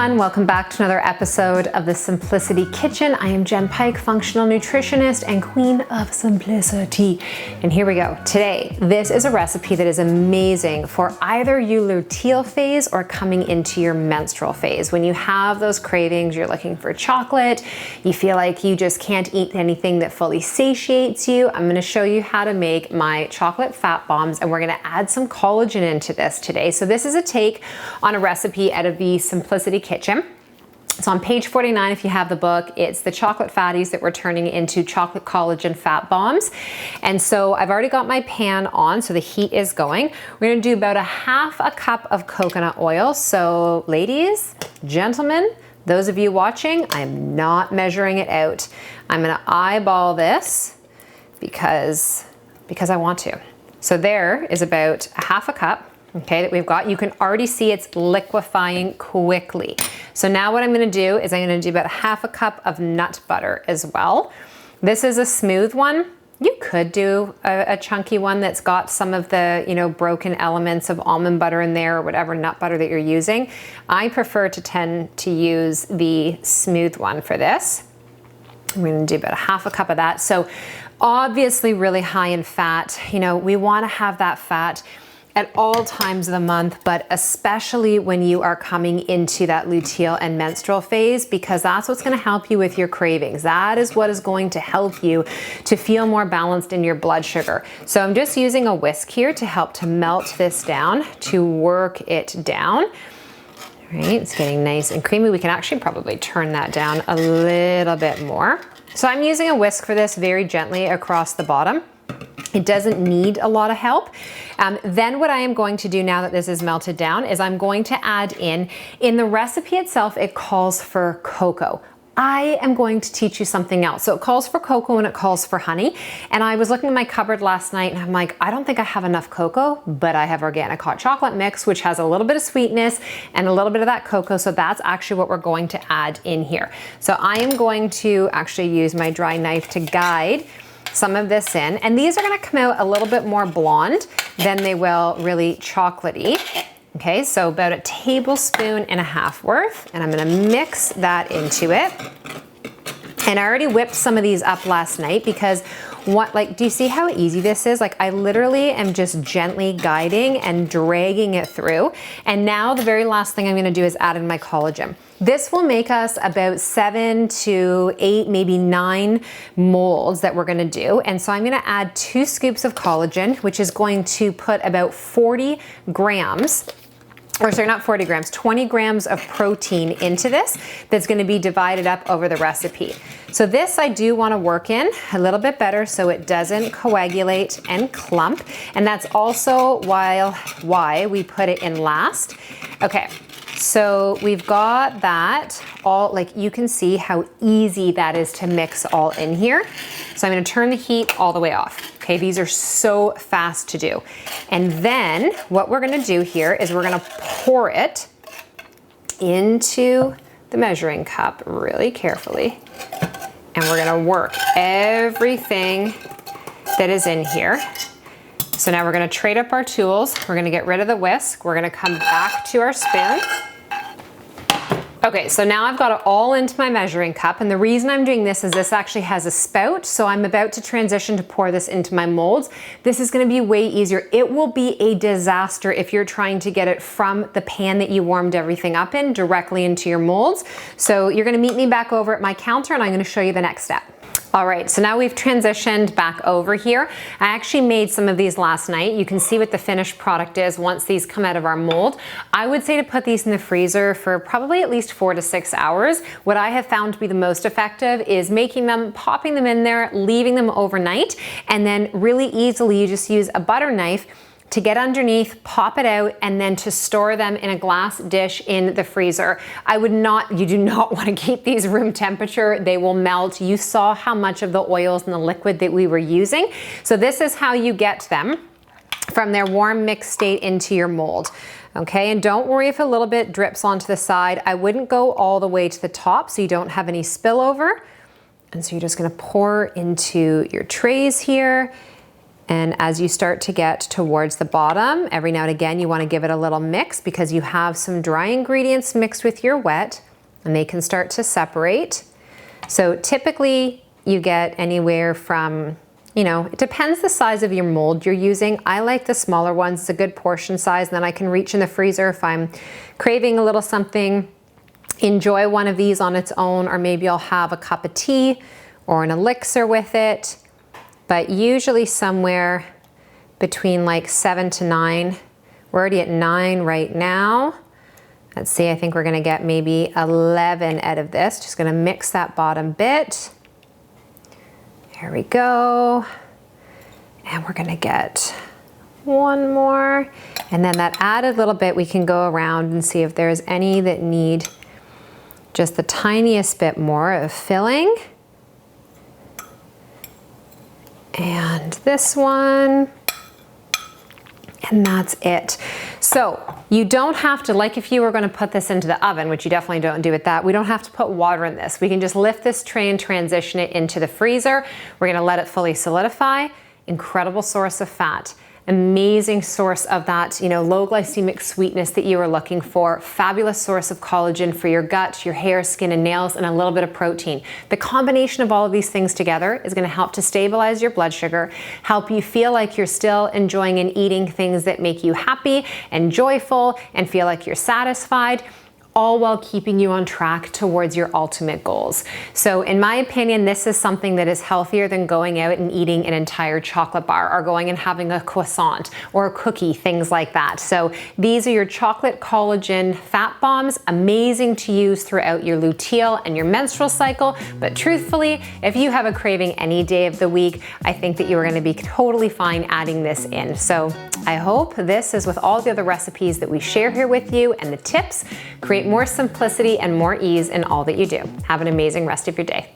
everyone, welcome back to another episode of the Simplicity Kitchen. I am Jen Pike, functional nutritionist and queen of simplicity. And here we go. Today, this is a recipe that is amazing for either you luteal phase or coming into your menstrual phase. When you have those cravings, you're looking for chocolate, you feel like you just can't eat anything that fully satiates you. I'm gonna show you how to make my chocolate fat bombs, and we're gonna add some collagen into this today. So this is a take on a recipe out of the Simplicity Kitchen. So on page 49, if you have the book, it's the chocolate fatties that we're turning into chocolate collagen fat bombs. And so I've already got my pan on, so the heat is going. We're gonna do about a half a cup of coconut oil. So ladies, gentlemen, those of you watching, I'm not measuring it out. I'm gonna eyeball this because I want to. So there is about a half a cup. Okay, that we've got. You can already see it's liquefying quickly. So now what I'm gonna do is I'm gonna do about a half a cup of nut butter as well. This is a smooth one. You could do a chunky one that's got some of the, broken elements of almond butter in there or whatever nut butter that you're using. I prefer to tend to use the smooth one for this. I'm gonna do about a half a cup of that. So obviously really high in fat. We wanna have that fat at all times of the month, but especially when you are coming into that luteal and menstrual phase, because that's what's gonna help you with your cravings. That is what is going to help you to feel more balanced in your blood sugar. So I'm just using a whisk here to help to melt this down, to work it down. All right, it's getting nice and creamy. We can actually probably turn that down a little bit more. So I'm using a whisk for this very gently across the bottom. It doesn't need a lot of help. Then what I am going to do now that this is melted down is I'm going to add in the recipe itself, it calls for cocoa. I am going to teach you something else. So it calls for cocoa and it calls for honey. And I was looking in my cupboard last night and I'm like, I don't think I have enough cocoa, but I have organic hot chocolate mix, which has a little bit of sweetness and a little bit of that cocoa. So that's actually what we're going to add in here. So I am going to actually use my dry knife to guide some of this in, and these are gonna come out a little bit more blonde than they will really chocolatey. Okay, so about a tablespoon and a half worth, and I'm gonna mix that into it. And I already whipped some of these up last night because do you see how easy this is? Like I literally am just gently guiding and dragging it through. And now the very last thing I'm gonna do is add in my collagen. This will make us about 7 to 8, maybe 9 molds that we're gonna do. And so I'm gonna add 2 scoops of collagen, which is going to put about 40 grams, or sorry, not 40 grams, 20 grams of protein into this that's gonna be divided up over the recipe. So this I do wanna work in a little bit better so it doesn't coagulate and clump. And that's also why we put it in last. Okay. So we've got that all, like you can see how easy that is to mix all in here. So I'm gonna turn the heat all the way off. Okay, these are so fast to do. And then what we're gonna do here is we're gonna pour it into the measuring cup really carefully. And we're gonna work everything that is in here. So now we're gonna trade up our tools. We're gonna get rid of the whisk. We're gonna come back to our spoon. Okay, so now I've got it all into my measuring cup, and the reason I'm doing this is this actually has a spout, so I'm about to transition to pour this into my molds. This is gonna be way easier. It will be a disaster if you're trying to get it from the pan that you warmed everything up in directly into your molds. So you're gonna meet me back over at my counter and I'm gonna show you the next step. All right, so now we've transitioned back over here. I actually made some of these last night. You can see what the finished product is once these come out of our mold. I would say to put these in the freezer for probably at least 4 to 6 hours. What I have found to be the most effective is making them, popping them in there, leaving them overnight, and then really easily you just use a butter knife to get underneath, pop it out, and then to store them in a glass dish in the freezer. You do not want to keep these room temperature. They will melt. You saw how much of the oils and the liquid that we were using. So this is how you get them from their warm mixed state into your mold. Okay, and don't worry if a little bit drips onto the side. I wouldn't go all the way to the top so you don't have any spillover. And so you're just gonna pour into your trays here. And as you start to get towards the bottom, every now and again, you want to give it a little mix because you have some dry ingredients mixed with your wet and they can start to separate. So typically you get anywhere from, you know, it depends the size of your mold you're using. I like the smaller ones. It's a good portion size. And then I can reach in the freezer if I'm craving a little something, enjoy one of these on its own, or maybe I'll have a cup of tea or an elixir with it. But usually somewhere between like 7 to 9. We're already at 9 right now. Let's see, I think we're gonna get maybe 11 out of this. Just gonna mix that bottom bit. There we go. And we're gonna get one more. And then that added little bit, we can go around and see if there's any that need just the tiniest bit more of filling. And this one, and that's it. So you don't have to, like if you were gonna put this into the oven, which you definitely don't do with that, we don't have to put water in this. We can just lift this tray and transition it into the freezer. We're gonna let it fully solidify. Incredible source of fat. Amazing source of that, you know, low glycemic sweetness that you were looking for. Fabulous source of collagen for your gut, your hair, skin, and nails, and a little bit of protein. The combination of all of these things together is gonna help to stabilize your blood sugar, help you feel like you're still enjoying and eating things that make you happy and joyful and feel like you're satisfied, all while keeping you on track towards your ultimate goals. So in my opinion, this is something that is healthier than going out and eating an entire chocolate bar or going and having a croissant or a cookie, things like that. So these are your chocolate collagen fat bombs, amazing to use throughout your luteal and your menstrual cycle. But truthfully, if you have a craving any day of the week, I think that you are gonna be totally fine adding this in. So I hope this, as with all the other recipes that we share here with you and the tips, create more simplicity and more ease in all that you do. Have an amazing rest of your day.